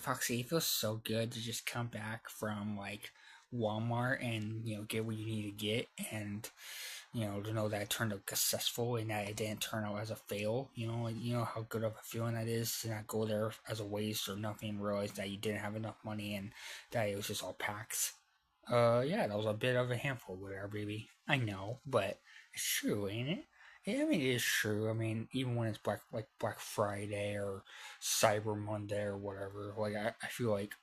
Foxy, it feels so good to just come back from like Walmart and get what you need to get, and to know that it turned out successful and that it didn't turn out as a fail. How good of a feeling that is to not go there as a waste or nothing, and realize that you didn't have enough money and that it was just all packs. Yeah, that was a bit of a handful there, baby. I know, but it's true, ain't it? Yeah, I mean, it is true. I mean, even when it's Black Friday or Cyber Monday or whatever, like I feel like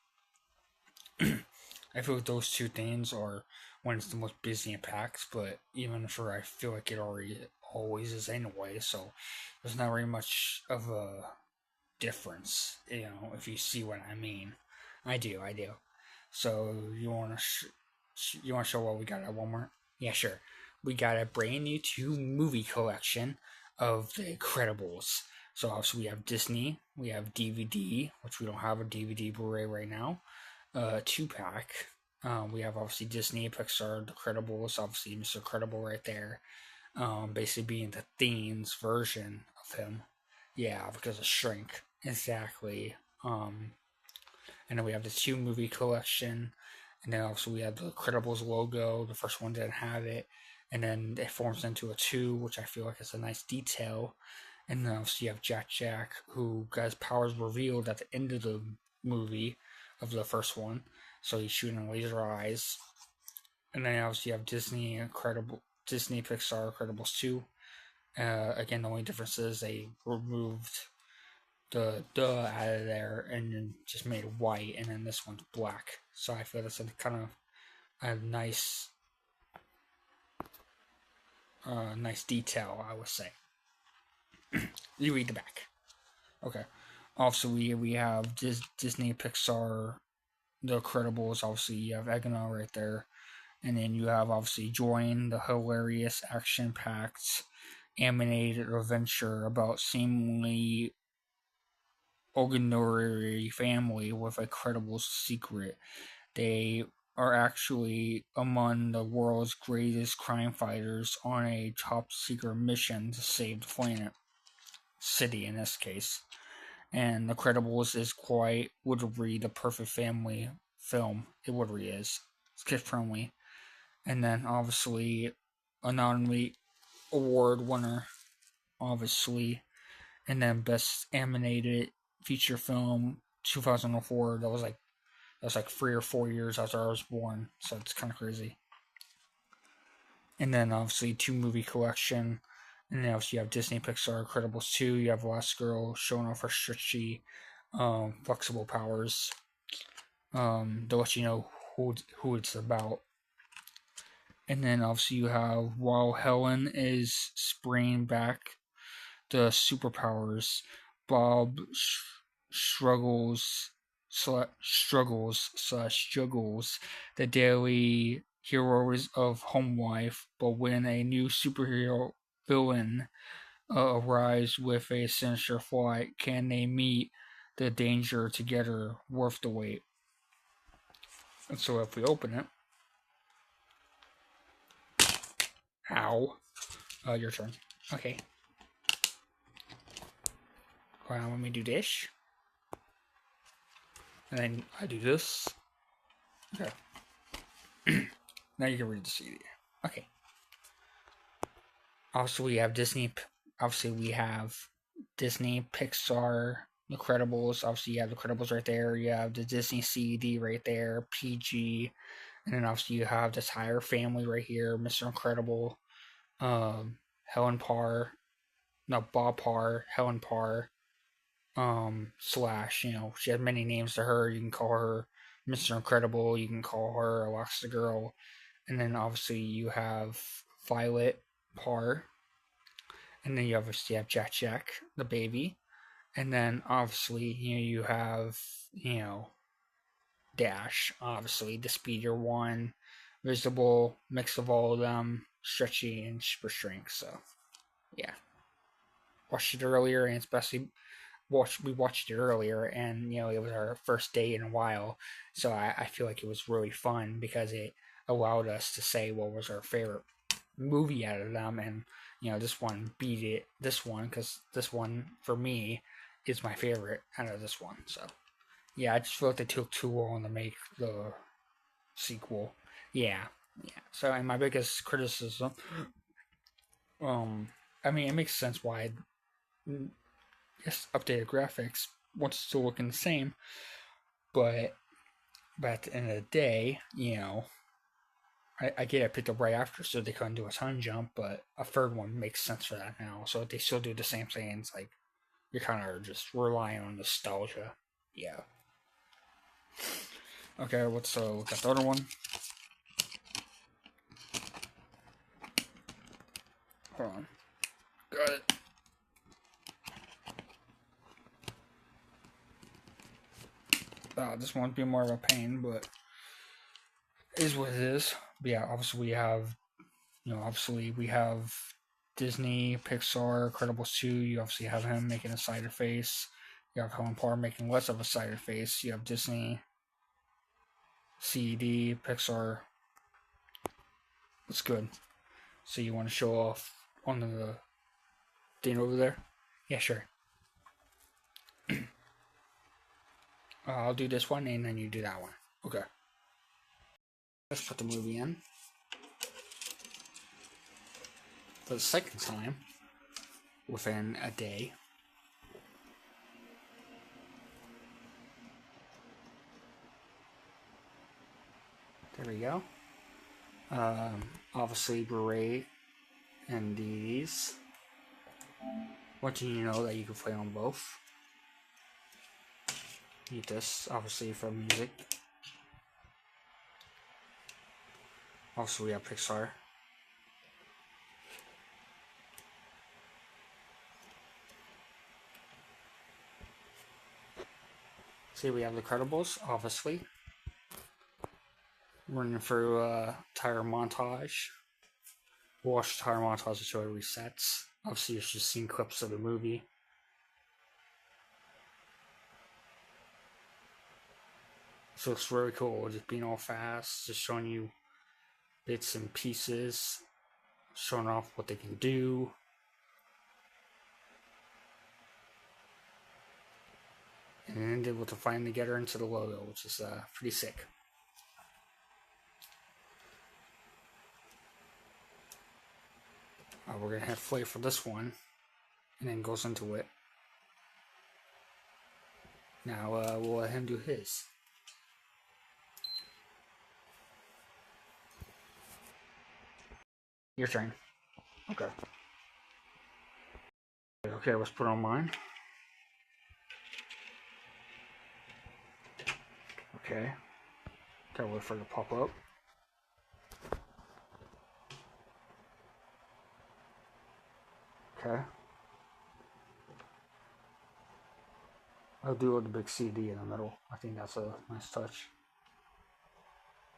I feel like those two things are when it's the most busy in packs. But even for I feel like it already always is anyway. So there's not very much of a difference, if you see what I mean. I do, I do. So you want to show what we got at Walmart? Yeah, sure. We got a brand new 2 movie collection of The Incredibles. So obviously we have Disney, we have DVD, which we don't have a DVD Blu-ray right now. 2-pack. We have obviously Disney, Pixar, The Incredibles, obviously Mr. Incredible right there. Basically being the Themes version of him. Yeah, because of Shrink. Exactly. And then we have the 2-movie collection. And then also we have the Incredibles logo. The first one didn't have it. And then it forms into a 2, which I feel like is a nice detail. And then also you have Jack, who got his powers revealed at the end of the movie of the first one. So he's shooting laser eyes. And then obviously you have Disney Pixar Incredibles 2. Again, the only difference is they removed the duh out of there and then just made it white, and then this one's black. So I feel that's a kind of a nice detail, I would say. You read the back. Okay. Also, we have Disney, Pixar, The Incredibles. Obviously, you have Egano right there. And then you have, obviously, Join, the hilarious action-packed animated adventure about seemingly ordinary family with a credible secret. They are actually among the world's greatest crime fighters on a top secret mission to save the planet. City in this case. And The Credibles is quite would-be the perfect family film. It would-be is. It's kid friendly. And then obviously anonymity award winner, obviously. And then best animated feature film 2004. That was like 3 or 4 years after I was born, so it's kind of crazy. And then obviously 2-movie collection, and then obviously you have Disney Pixar Incredibles 2. You have Last Girl showing off her stretchy, flexible powers. To let you know who it's about. And then obviously you have while Helen is spraying back the superpowers, Bob struggles the daily heroes of home life. But when a new superhero villain arrives with a sinister flight, can they meet the danger together? Worth the wait. And so if we open it, your turn. Okay. Well, let me do this. And then I do this. Okay. Now you can read the CD. Okay. Also, we have Disney. Obviously, we have Disney, Pixar, The Incredibles. Obviously, you have The Incredibles right there. You have the Disney CD right there, PG. And then obviously you have this entire family right here, Mr. Incredible, Helen Parr, no, Bob Parr, Helen Parr, slash, she had many names to her. You can call her Mr. Incredible, you can call her Elastigirl, and then obviously you have Violet Parr, and then you obviously have Jack, the baby, and then obviously, you have, Dash, obviously, the speedier one, visible, mix of all of them, stretchy and super strength, so, yeah. Watched it earlier, and especially we watched it earlier, and it was our first date in a while, so I feel like it was really fun because it allowed us to say what was our favorite movie out of them, and this one beat this one, because this one for me is my favorite out of this one. So Yeah, I just feel like they took too long to make the sequel. Yeah, yeah. So, and my biggest criticism, um, I mean, it makes sense why, yes, updated graphics wants still looking the same, but at the end of the day, I get it picked up right after, so they couldn't do a time jump, but a third one makes sense for that now. So if they still do the same things, like, you're kind of just relying on nostalgia. Yeah. Okay, what's got the other one? Hold on. Got it. This one's be more of a pain, but it is what it is. But yeah, obviously we have Disney, Pixar, Incredibles 2. You obviously have him making a cider face. You have Helen Parr making less of a cider face. You have Disney, CED, Pixar. That's good. So you want to show off on the thing over there? Yeah, sure. I'll do this one and then you do that one. Okay. Let's put the movie in. For the second time within a day. There we go. Obviously, Beret and these. What do you know that you can play on both? Need this, obviously, for music. Also, we have Pixar. See, we have the Incredibles, obviously. Running through tire montage. We'll watch the tire montage to show it resets. Obviously, you've just seen clips of the movie. So it's really cool, just being all fast, just showing you bits and pieces, showing off what they can do. And then ended with the finally get her into the logo, which is pretty sick. We're going to have Flay for this one, and then goes into it. Now we'll let him do his. Your turn. Okay. Okay, let's put on mine. Okay. Gotta wait for it to pop up. Okay. I'll do with the big CD in the middle. I think that's a nice touch.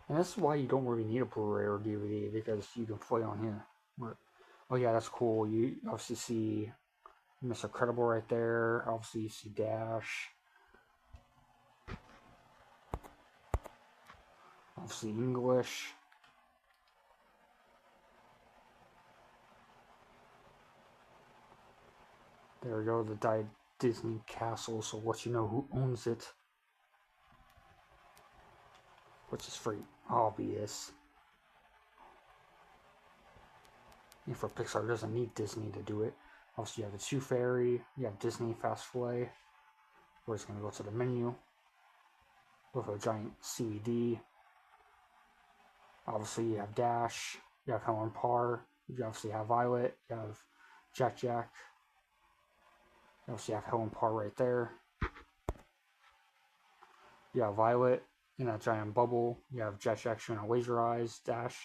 And that's why you don't really need a Blu-ray or DVD, because you can play on here. But, oh yeah, that's cool. You obviously see Mr. Credible right there. Obviously you see Dash. Obviously English. There we go, the Disney Castle, so let you know who owns it. Which is free, obvious. And for Pixar, it doesn't need Disney to do it. Also, you have the Tooth Fairy, you have Disney Fast Play. We're just going to go to the menu with a giant CED. Obviously, you have Dash, you have Helen Parr, you obviously have Violet, you have Jack Jack. You obviously have Helen Parr right there. You have Violet in that giant bubble. You have Jack Jack shooting a laser eyes, Dash,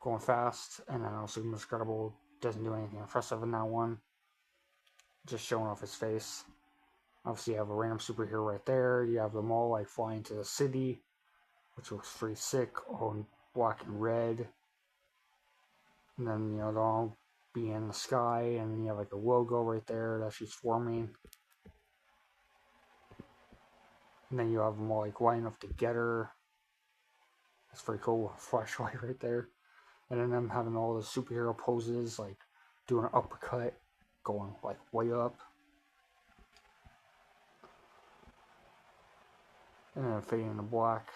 going fast. And then also Mr. Credible doesn't do anything impressive in that one. Just showing off his face. Obviously, you have a random superhero right there. You have them all like flying to the city, which looks pretty sick, all in black and red. And then, they'll all be in the sky, and then you have like a logo right there that she's forming. And then you have them all like lining up to get her. That's pretty cool. Flashlight right there. And then them having all the superhero poses, like doing an uppercut, going like way up. and then fading into black.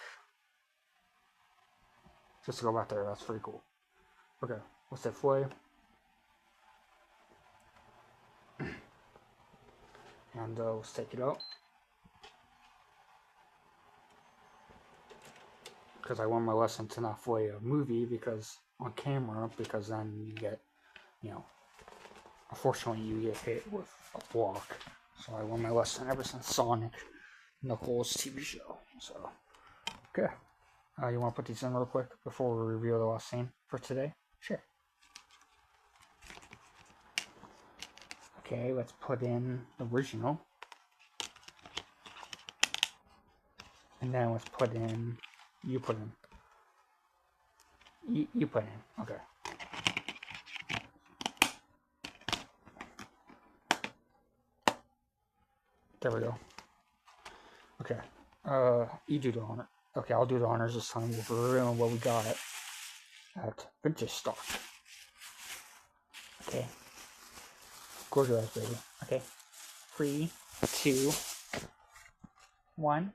Just to go back there, that's pretty cool. Okay, let's hit play. And let's take it out. Because I learned my lesson to not play a movie because on camera, because then you get, you know, unfortunately you get hit with a block. So I learned my lesson ever since Sonic Knuckles TV show. So, okay. You want to put these in real quick before we reveal the last scene for today? Sure. Okay, let's put in the original. And then let's put in, you put in. You put in, okay. There we go. Okay, you do the honor. Okay, I'll do the honors this time. We'll reveal what we got at Vintage Stock. Okay. Close your eyes, baby. Okay. 3, 2, 1.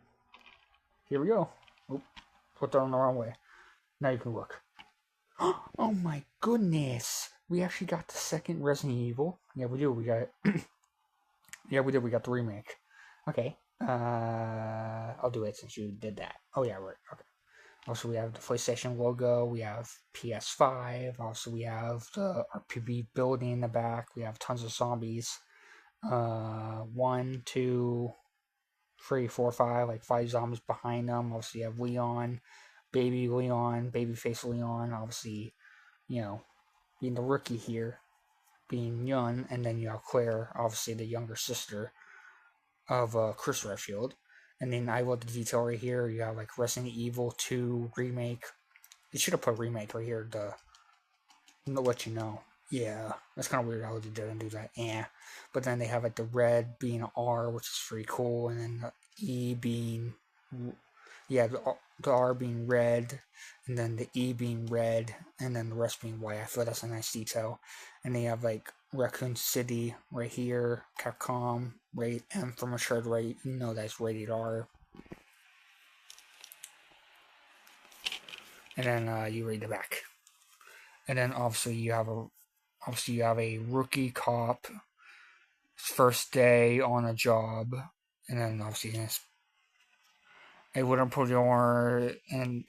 Here we go. Oop. Put that on the wrong way. Now you can look. Oh my goodness! We actually got the second Resident Evil. Yeah, we do. We got it. Yeah, we did. We got the remake. Okay. I'll do it since you did that. Oh yeah, right. Okay. Also, we have the PlayStation logo. We have PS5. Also, we have the RPB building in the back. We have tons of zombies. 1, 2, 3, 4, 5. Like 5 zombies behind them. Obviously, you have Leon, babyface Leon. Obviously, you know, being the rookie here, being young, and then you have Claire, obviously the younger sister of Chris Redfield. And then I love the detail right here. You have like Resident Evil 2 remake. They should have put remake right here to let you know. Yeah, that's kind of weird how they didn't do that. Yeah, but then they have like the red being an R, which is pretty cool, and then the E being, yeah, the R being red, and then the E being red, and then the rest being white. I feel that's a nice detail. And they have like Raccoon City right here, Capcom, rate M for mature, right? You know that's rated R. And then you read the back. And then obviously you have a rookie cop first day on a job, and then obviously a wooden projector and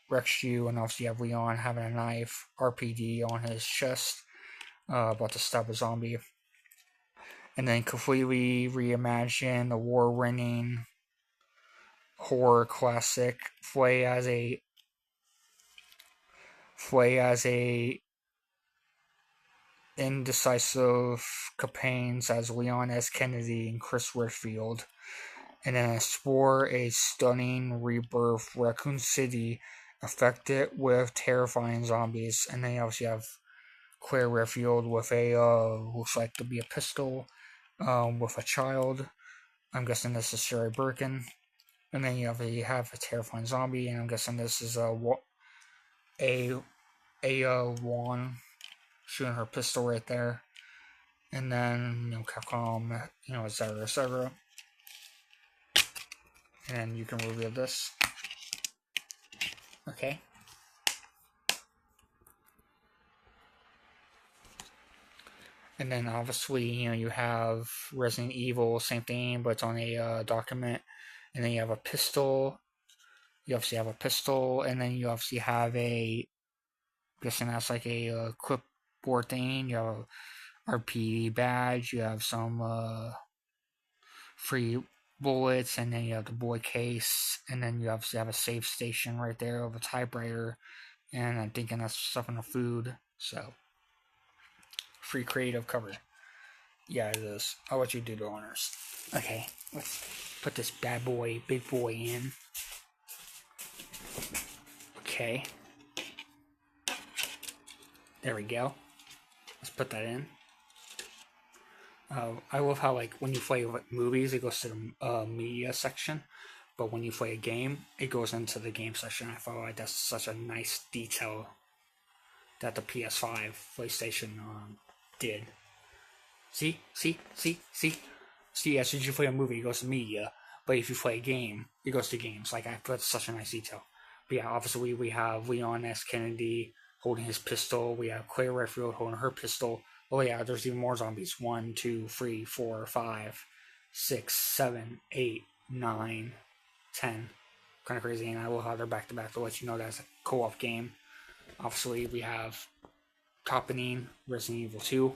wrecks you, and obviously you have Leon having a knife, RPD on his chest, about to stab a zombie. And then completely reimagine the war-winning horror classic play as a indecisive campaigns as Leon S. Kennedy and Chris Redfield, and then explore a stunning rebirth Raccoon City affected with terrifying zombies. And then you obviously have Claire Redfield with a looks like to be a pistol, with a child. I'm guessing this is Sherry Birkin. And then you have a terrifying zombie, and I'm guessing this is a Juan shooting her pistol right there. And then, Capcom, etc., etc. And you can reveal this. Okay. And then obviously, you have Resident Evil, same thing, but it's on a document. And then you have a pistol. You obviously have a pistol, and then you obviously have I'm guessing that's like a clipboard thing. You have a RP badge. You have some free bullets, and then you have the bullet case, and then you obviously have a save station right there of a typewriter, and I'm thinking that's stuff in the food. So, free creative cover. Yeah, it is. I'll let you do the honors. Okay, let's put this big boy in. Okay. There we go. Let's put that in. I love how, like, when you play movies, it goes to the media section, but when you play a game, it goes into the game section. I feel like that's such a nice detail that the PS5 PlayStation did. See, as soon as you play a movie, it goes to media. But if you play a game, it goes to games. Like, I put such a nice detail. But yeah, obviously we have Leon S. Kennedy holding his pistol. We have Claire Redfield holding her pistol. Oh yeah, there's even more zombies. 1, 2, 3, 4, 5, 6, 7, 8, 9, 10. Kind of crazy, and I will have their back-to-back to let you know that's a co-op game. Obviously, we have Topping Resident Evil 2.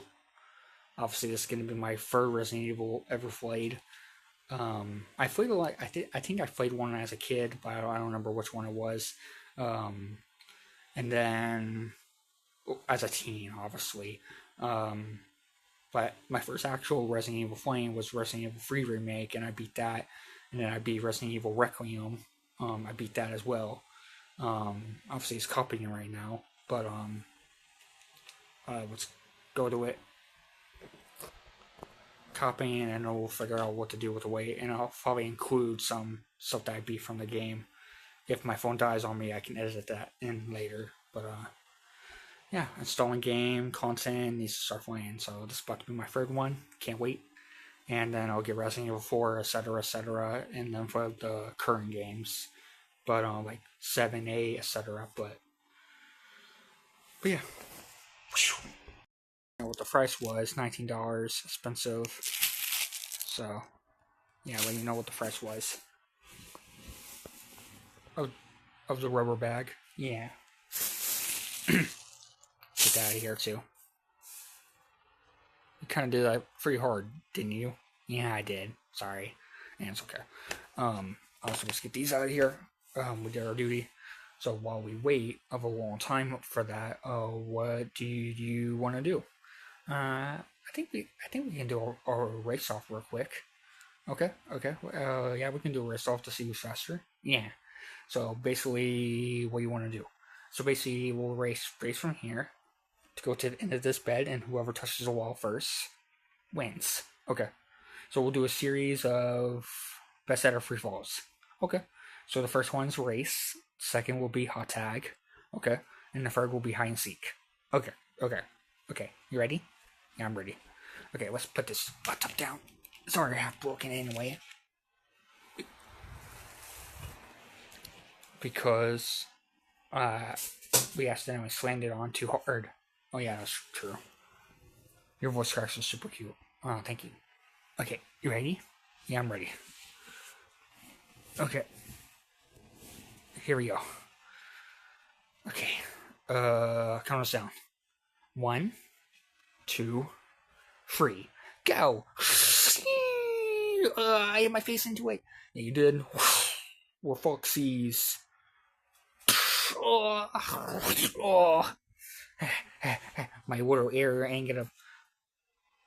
Obviously, this is going to be my third Resident Evil ever played. I played a lot. I think I played one as a kid, but I don't remember which one it was. And then as a teen, obviously. But my first actual Resident Evil playing was Resident Evil 3 remake, and I beat that. And then I beat Resident Evil Requiem. I beat that as well. Obviously, it's copying right now, but let's go to it. Copying, and then we'll figure out what to do with the weight, and I'll probably include some stuff that I beat from the game. If my phone dies on me, I can edit that in later. But yeah, installing game content needs to start playing. So this is about to be my third one. Can't wait. And then I'll get Resident Evil 4, etc., and then for the current games. But like 7, 8, etc. But yeah. What the price was, $19, expensive. So yeah, let me know what the price was. Of the rubber bag. Yeah. Get that out of here too. You kind of did that pretty hard, didn't you? Yeah, I did. Sorry. And it's okay. Also, let's get these out of here. We did our duty. So while we wait of a long time for that, what do you want to do? I think we can do our race off real quick. Okay. Yeah, we can do a race off to see who's faster. Yeah. So basically, what you want to do? So basically, we'll race from here to go to the end of this bed, and whoever touches the wall first wins. Okay. So we'll do a series of best out of free falls. Okay. So the first one's race. Second will be hot tag. Okay. And the third will be hide and seek. Okay. You ready? Yeah, I'm ready. Okay, let's put this laptop down. It's already half broken anyway. Because we accidentally slammed it on too hard. Oh yeah, that's true. Your voice cracks is super cute. Oh, thank you. Okay, you ready? Yeah, I'm ready. Okay. Here we go. Okay. Count us down. 1, 2, 3. Go! I hit my face into it. Yeah, you did. We're foxies. My little error ain't gonna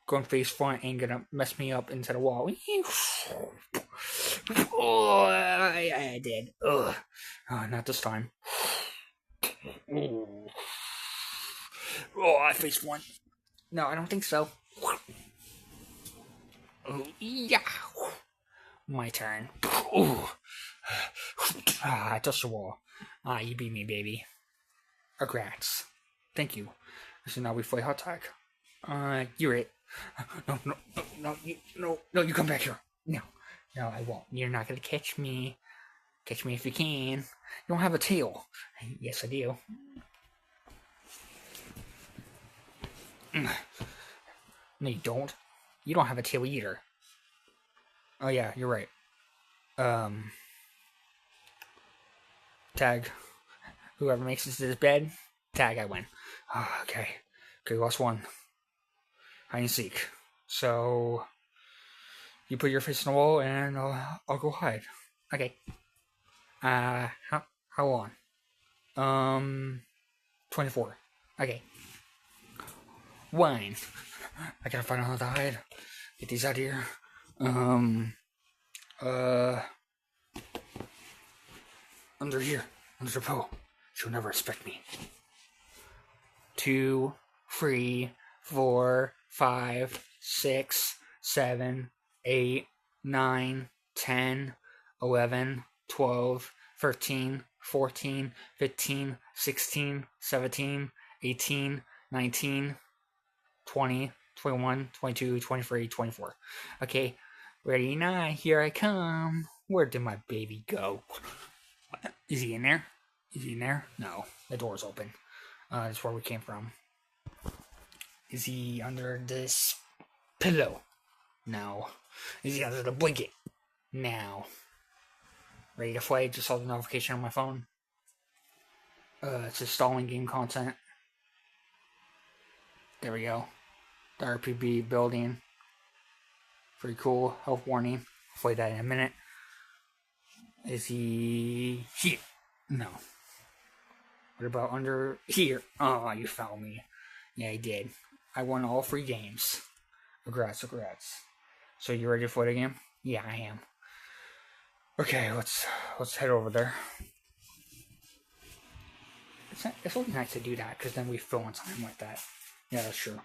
going face front ain't gonna mess me up into the wall. I did. Not this time. I faced one. No, I don't think so. Yeah. My turn. I touched the wall. You beat me, baby. Congrats. Thank you. So now we play hot tag. You're it. No, you come back here. No, I won't. You're not gonna catch me. Catch me if you can. You don't have a tail. Yes, I do. No, you don't. You don't have a tail either. Oh yeah, you're right. Tag. Whoever makes it to this bed, tag, I win. Okay, last one. Hide and seek. So you put your face on the wall, and I'll go hide. Okay. How long? 24. Okay. 1. I gotta find another hide. Get these out of here. Under here. Under the pole. She'll never expect me. 2, 3, 4, 5, 6, 7, 8, 9, 10, 11, 12, 13, 14, 15, 16, 17, 18, 19, 20, 21, 22, 23, 24. Okay, Ready or not, here I come. Where did my baby go? Is he in there? Is he in there? No, the door's open. That's where we came from. Is he under this pillow? No. Is he under the blanket? Now. Ready to play? Just saw the notification on my phone. It's installing game content. There we go. The RPB building. Pretty cool. Health warning. I'll play that in a minute. Is he here? No. What about under here? Oh, you found me. Yeah, I did. I won all 3 games. Congrats. So you ready for the game? Yeah, I am. Okay, let's head over there. It's really nice to do that, because then we fill in time like that. Yeah, that's true.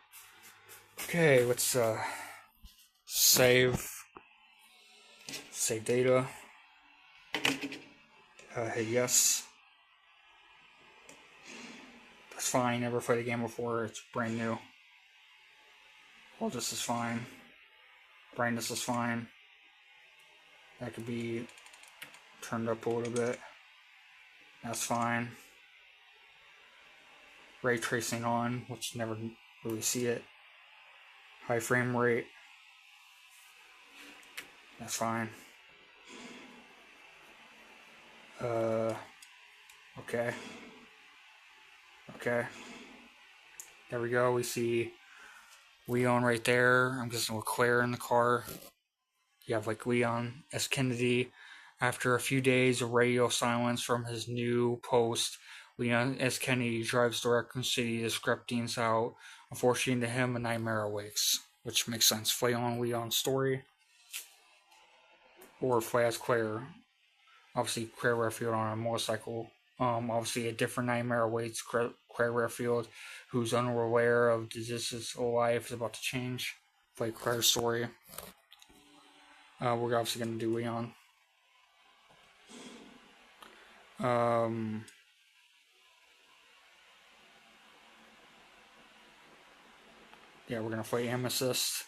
Okay, let's save data. Hit yes. That's fine, never played the game before, it's brand new. All this is fine. Brightness is fine. That could be turned up a little bit. That's fine. Ray tracing on, which you never really see it. High frame rate. That's fine. Okay. There we go. We see Leon right there. I'm guessing with Claire in the car. You have like Leon S. Kennedy. After a few days of radio silence from his new post, Leon S. Kennedy drives to Raccoon City to scrap things out. Unfortunately to him, a nightmare awakes. Which makes sense. Play on Leon's story. Or play as Claire. Obviously, Claire Redfield on a motorcycle. Obviously, a different nightmare awaits Claire Redfield, who's unaware of Diz's life is about to change. Play Claire's story. We're obviously going to do Leon. Yeah, we're going to play Amethyst.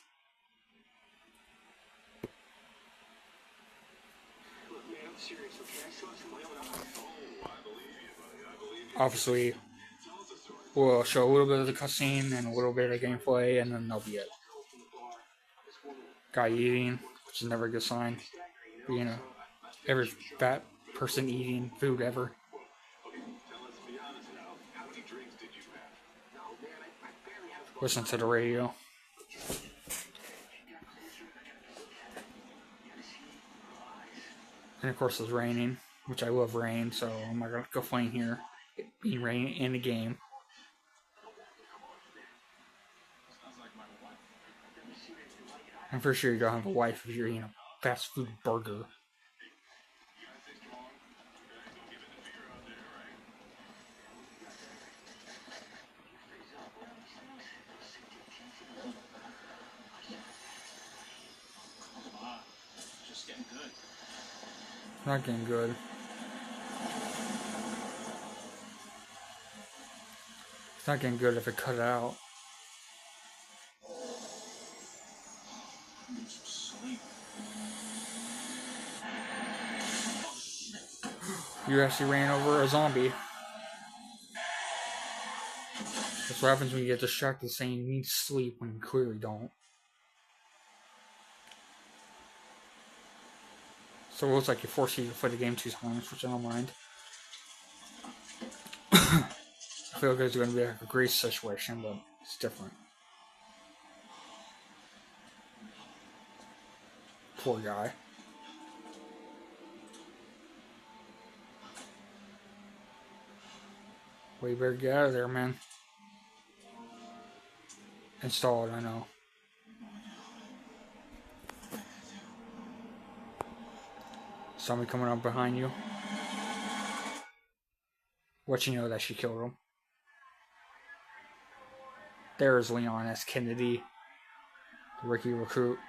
Obviously, we'll show a little bit of the cutscene and a little bit of gameplay, and then that'll be it. Guy eating, which is never a good sign. Being every fat person eating food ever. Listen to the radio. And of course it's raining, which I love rain, so I'm not going to complain here. It being raining in the game. I'm pretty sure you don't have a wife if you're eating a fast food burger. Not getting good. It's not getting good if it cut it out. You actually ran over a zombie. That's what happens when you get distracted saying you need sleep when you clearly don't. So it looks like you force you to play the game 2 times, which I don't mind. I feel like it's going to be like a Grace situation, but it's different. Poor guy. Well, you better get out of there, man. Installed, I know. Somebody coming up behind you. Let you know that she killed him. There's Leon S. Kennedy, the rookie recruit.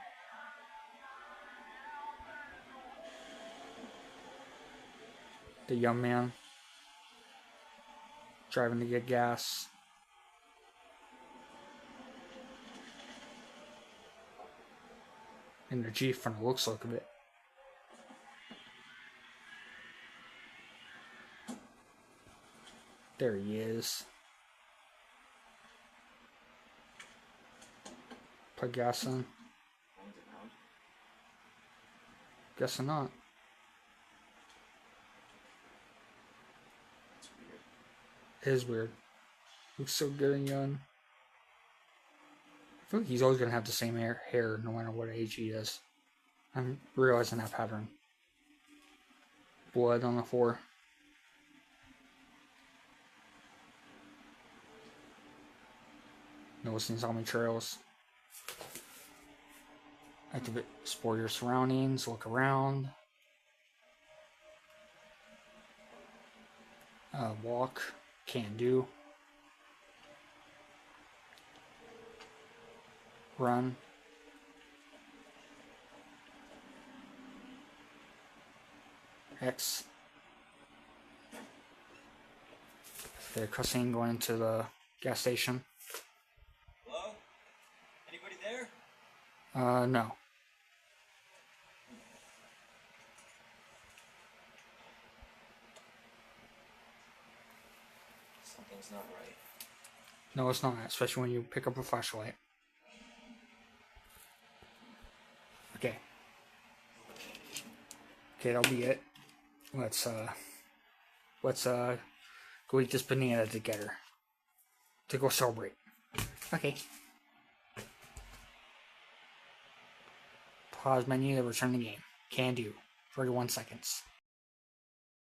The young man driving to get gas. in the G from the looks of it. There he is. Put gas in. Guessing not. It is weird. Looks so good and young. I feel like he's always going to have the same hair no matter what age he is. I'm realizing that pattern. Blood on the floor. Noticing zombie trails. Activate, explore your surroundings, look around. Walk, can't do. Run. X. The cussing going to the gas station. Hello? Anybody there? No. Something's not right. No, it's not, especially when you pick up a flashlight. Okay. Okay, that'll be it. Let's go eat this banana together. To go celebrate. Okay. Pause menu to return the game. Can do. 31 seconds.